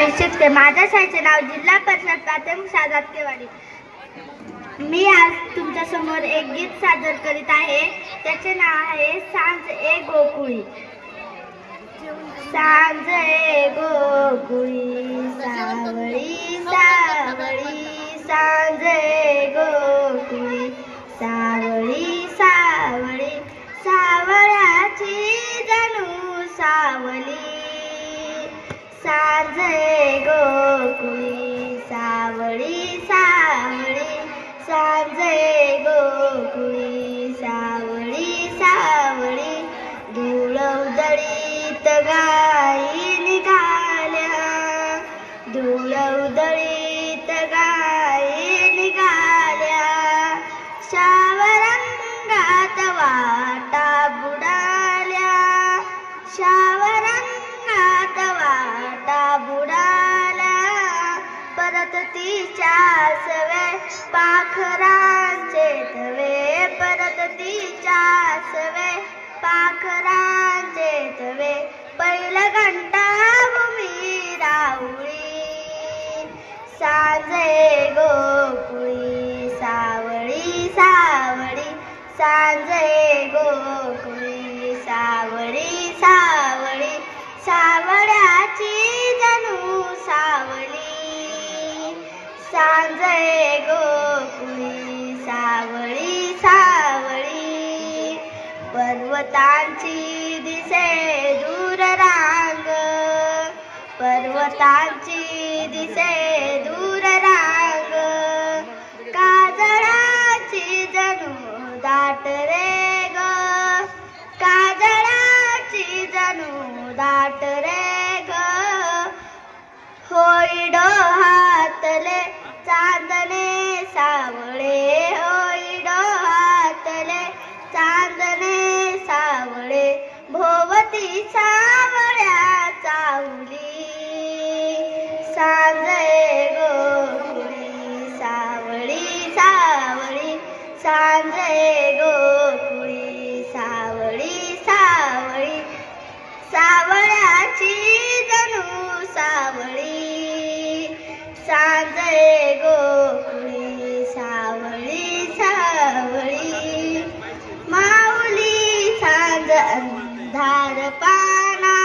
रमेश चित्ते. माझ्या शाळेचे नाव जिल्हा परिषद प्राथमिक शाळा जातकेवाडी. मी आज तुमच्या समोर एक गीत सादर करीत आहे. त्याचे नाव आहे सांज ए गोकुळी. सांज ए गोकुळी सावळी सावळी, सांज ए गोकुळी सावळी सावळी, सावळ्याची जणू सावली. सांज ए गोकुळी सावळी सावळी, सांज ए गोकुळी सावळी सावळी. धूळ उधळीत गाई निघाल्या, धूळ उधळीत गाई निघाल्या. शावरंगात वाटा बुडाल्या, शावरंगात वाटा बुडाल्या. परत तिच्या सवे पाखरांचे थवे, परत तिच्या सवे पाखरांचे थवे. पैल घंटा भूमी राहुळी. सांज ए गोकुळी सावळी सावळी, सांज ए गोकुळी सावळी सावळी, सावळ्याची जणू सावली. सांज ए गोकुळी सावळी सावळी. पर्वतांची दिसे दूर रांग, पर्वतांची दिसे दूर रांग. काजळाची जणू दाट रे ग, काजळाची जणू दाट रे ग. होई डोहातले चांदणे सावळे, होई डोहातले चांदणे सावळे. भोवती सावळ्या चावली. सांज ए गोकुळी सावळी सावळी, सांज ए गोकुळी सावळी सावळी, सावळ्याची जणू सावळी. सांज ए गोकुळी सावळी सावळी. माऊली सांज अंधार पाना,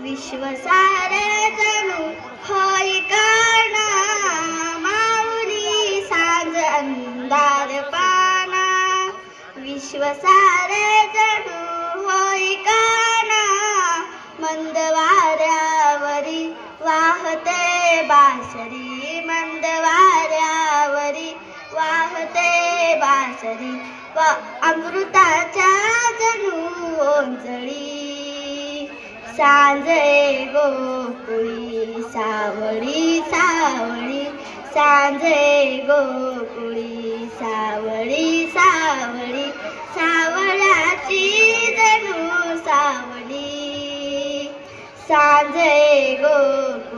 विश्व सारे जणू होई काना. माऊली सांज अंधार पाना, विश्व सारे जणू होई काना. मंद वाऱ्यावरी वाहते बासरी, मंद वाऱ्यावरी वाहते बासरी. व अमृताच्या जणू ओंजळी. सांज ए गोकुळी सावळी सावळी, सांज ए गोकुळी सावळी सावळी, सावळ्याची जणू सावली. सांज ए गोकुळी